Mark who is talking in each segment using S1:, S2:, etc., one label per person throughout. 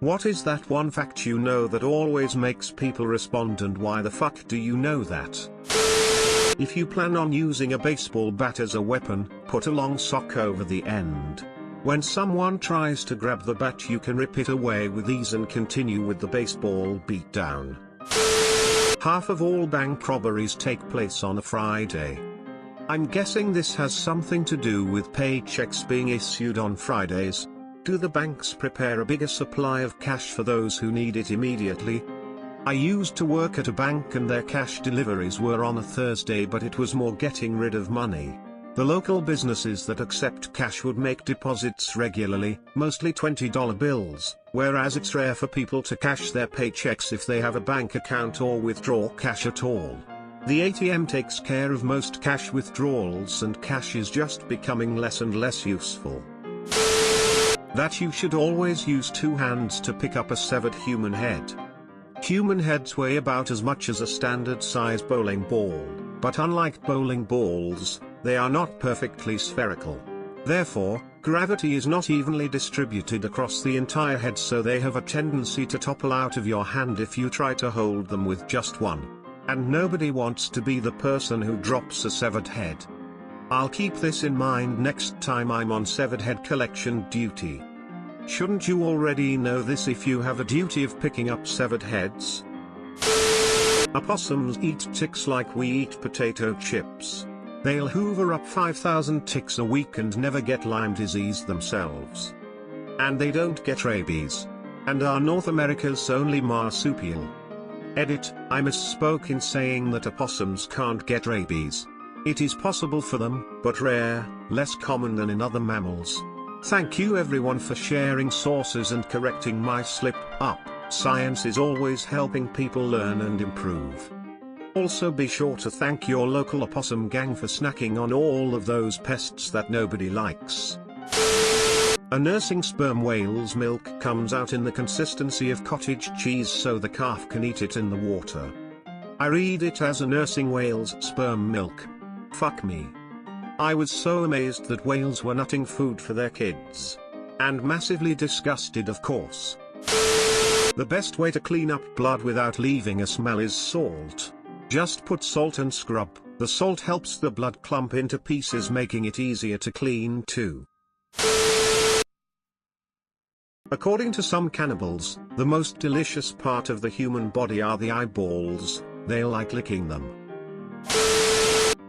S1: What is that one fact you know that always makes people respond, and why the fuck do you know that? If you plan on using a baseball bat as a weapon, put a long sock over the end. When someone tries to grab the bat, you can rip it away with ease and continue with the baseball beatdown. Half of all bank robberies take place on a Friday. I'm guessing this has something to do with paychecks being issued on Fridays. Do the banks prepare a bigger supply of cash for those who need it immediately? I used to work at a bank and their cash deliveries were on a Thursday, but it was more getting rid of money. The local businesses that accept cash would make deposits regularly, mostly $20 bills, whereas it's rare for people to cash their paychecks if they have a bank account or withdraw cash at all. The ATM takes care of most cash withdrawals, and cash is just becoming less and less useful. That you should always use two hands to pick up a severed human head. Human heads weigh about as much as a standard-size bowling ball, but unlike bowling balls, they are not perfectly spherical. Therefore, gravity is not evenly distributed across the entire head, so they have a tendency to topple out of your hand if you try to hold them with just one. And nobody wants to be the person who drops a severed head. I'll keep this in mind next time I'm on severed head collection duty. Shouldn't you already know this if you have a duty of picking up severed heads? Opossums eat ticks like we eat potato chips. They'll hoover up 5,000 ticks a week and never get Lyme disease themselves. And they don't get rabies. And are North America's only marsupial. Edit, I misspoke in saying that opossums can't get rabies. It is possible for them, but rare, less common than in other mammals. Thank you everyone for sharing sources and correcting my slip-up. Science is always helping people learn and improve. Also be sure to thank your local opossum gang for snacking on all of those pests that nobody likes. A nursing sperm whale's milk comes out in the consistency of cottage cheese so the calf can eat it in the water. I read it as a nursing whale's sperm milk. Fuck me. I was so amazed that whales were nutting food for their kids. And massively disgusted, of course. The best way to clean up blood without leaving a smell is salt. Just put salt and scrub. The salt helps the blood clump into pieces, making it easier to clean too. According to some cannibals, the most delicious part of the human body are the eyeballs. They like licking them.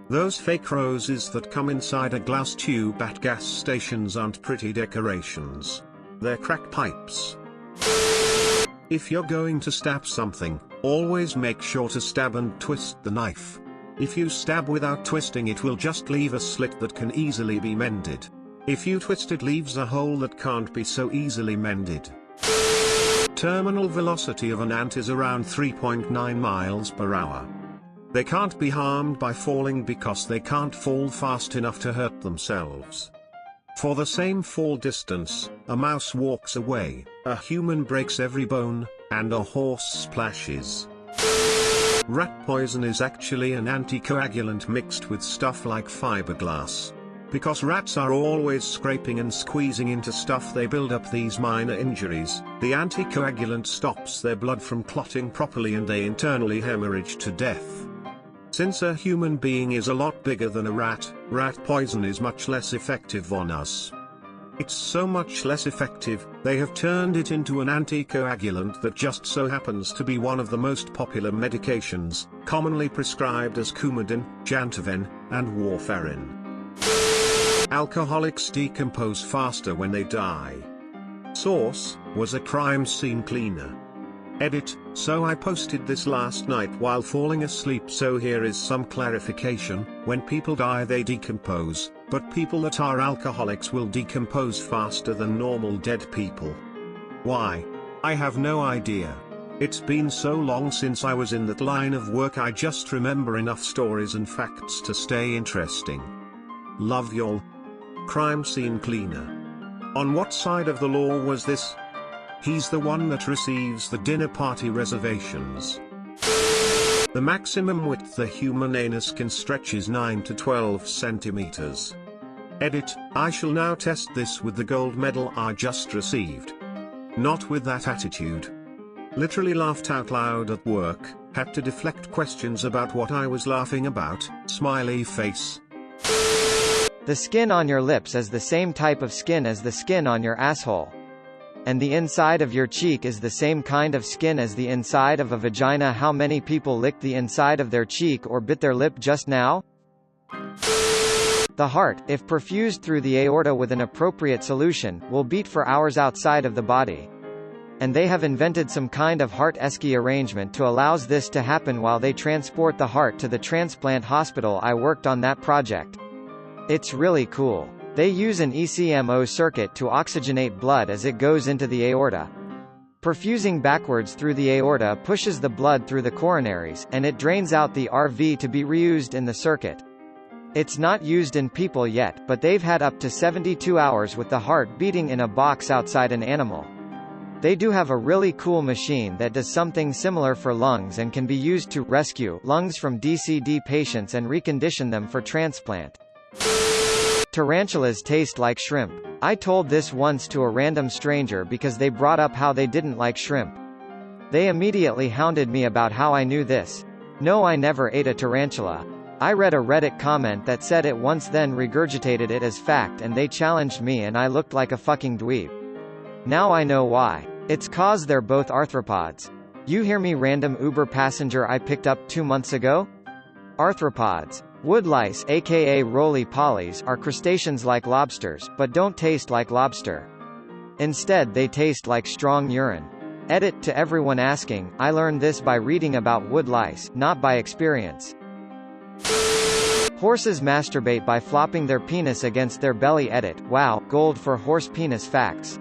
S1: Those fake roses that come inside a glass tube at gas stations aren't pretty decorations. They're crack pipes. If you're going to stab something, always make sure to stab and twist the knife. If you stab without twisting, it will just leave a slit that can easily be mended. If you twist, it leaves a hole that can't be so easily mended. Terminal velocity of an ant is around 3.9 miles per hour. They can't be harmed by falling because they can't fall fast enough to hurt themselves. For the same fall distance, a mouse walks away, a human breaks every bone, and a horse splashes. Rat poison is actually an anticoagulant mixed with stuff like fiberglass. Because rats are always scraping and squeezing into stuff, they build up these minor injuries. The anticoagulant stops their blood from clotting properly and they internally hemorrhage to death. Since a human being is a lot bigger than a rat poison is much less effective on us. It's so much less effective, they have turned it into an anticoagulant that just so happens to be one of the most popular medications, commonly prescribed as Coumadin, Jantoven, and warfarin. Alcoholics decompose faster when they die. Source, was a crime scene cleaner. Edit, so I posted this last night while falling asleep, so here is some clarification. When people die they decompose, but people that are alcoholics will decompose faster than normal dead people. Why? I have no idea. It's been so long since I was in that line of work, I just remember enough stories and facts to stay interesting. Love y'all. Crime scene cleaner. On what side of the law was this? He's the one that receives the dinner party reservations. The maximum width the human anus can stretch is 9 to 12 centimeters. Edit, I shall now test this with the gold medal I just received. Not with that attitude. Literally laughed out loud at work, had to deflect questions about what I was laughing about, smiley face.
S2: The skin on your lips is the same type of skin as the skin on your asshole. And the inside of your cheek is the same kind of skin as the inside of a vagina. How many people licked the inside of their cheek or bit their lip just now? The heart, if perfused through the aorta with an appropriate solution, will beat for hours outside of the body. And they have invented some kind of heart-esque arrangement to allows this to happen while they transport the heart to the transplant hospital. I worked on that project. It's really cool. They use an ECMO circuit to oxygenate blood as it goes into the aorta. Perfusing backwards through the aorta pushes the blood through the coronaries, and it drains out the RV to be reused in the circuit. It's not used in people yet, but they've had up to 72 hours with the heart beating in a box outside an animal. They do have a really cool machine that does something similar for lungs and can be used to rescue lungs from DCD patients and recondition them for transplant. Tarantulas taste like shrimp. I told this once to a random stranger because they brought up how they didn't like shrimp. They immediately hounded me about how I knew this. No, I never ate a tarantula. I read a Reddit comment that said it once, then regurgitated it as fact, and they challenged me and I looked like a fucking dweeb. Now I know why. It's cause they're both arthropods. You hear me, random Uber passenger I picked up 2 months ago? Arthropods. Woodlice, aka roly-polies, are crustaceans like lobsters, but don't taste like lobster. Instead they taste like strong urine. Edit: to everyone asking, I learned this by reading about woodlice, not by experience. Horses masturbate by flopping their penis against their belly. Edit: wow, gold for horse penis facts.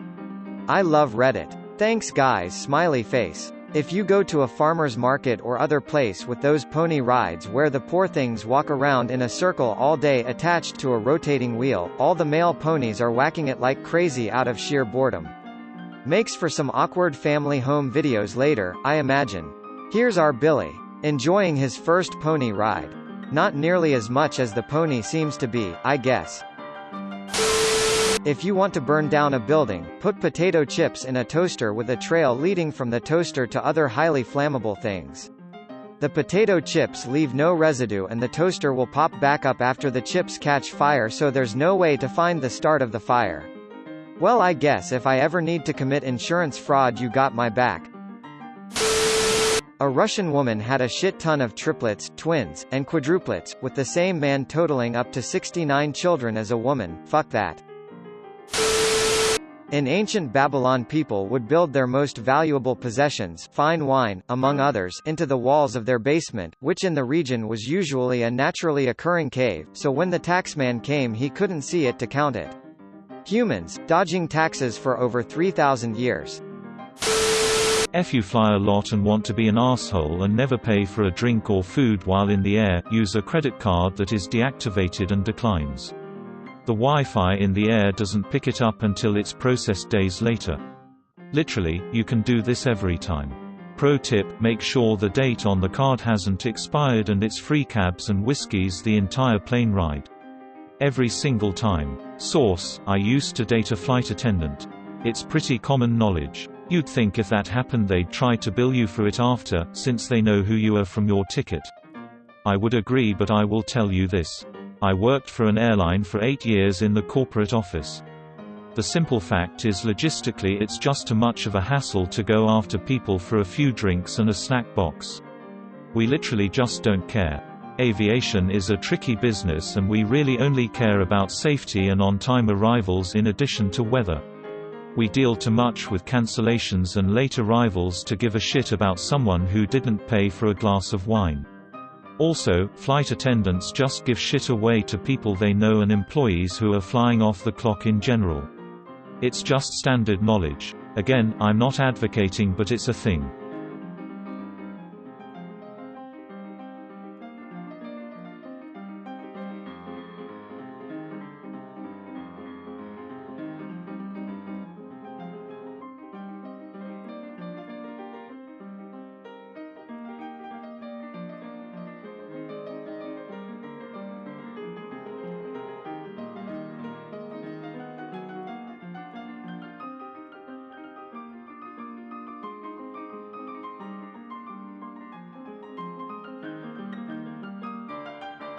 S2: I love Reddit. Thanks guys, smiley face. If you go to a farmer's market or other place with those pony rides where the poor things walk around in a circle all day attached to a rotating wheel, all the male ponies are whacking it like crazy out of sheer boredom. Makes for some awkward family home videos later, I imagine. Here's our Billy. Enjoying his first pony ride. Not nearly as much as the pony seems to be, I guess. If you want to burn down a building, put potato chips in a toaster with a trail leading from the toaster to other highly flammable things. The potato chips leave no residue and the toaster will pop back up after the chips catch fire, so there's no way to find the start of the fire. Well, I guess if I ever need to commit insurance fraud, you got my back. A Russian woman had a shit ton of triplets, twins, and quadruplets, with the same man totaling up to 69 children as a woman. Fuck that. In ancient Babylon, people would build their most valuable possessions, fine wine, among others, into the walls of their basement, which in the region was usually a naturally occurring cave, so when the taxman came he couldn't see it to count it. Humans, dodging taxes for over 3,000 years.
S3: If you fly a lot and want to be an asshole and never pay for a drink or food while in the air, use a credit card that is deactivated and declines. The Wi-Fi in the air doesn't pick it up until it's processed days later. Literally, you can do this every time. Pro tip: make sure the date on the card hasn't expired and it's free cabs and whiskeys the entire plane ride. Every single time. Source: I used to date a flight attendant. It's pretty common knowledge. You'd think if that happened they'd try to bill you for it after, since they know who you are from your ticket. I would agree, but I will tell you this. I worked for an airline for 8 years in the corporate office. The simple fact is, logistically it's just too much of a hassle to go after people for a few drinks and a snack box. We literally just don't care. Aviation is a tricky business and we really only care about safety and on-time arrivals in addition to weather. We deal too much with cancellations and late arrivals to give a shit about someone who didn't pay for a glass of wine. Also, flight attendants just give shit away to people they know and employees who are flying off the clock in general. It's just standard knowledge. Again, I'm not advocating, but it's a thing.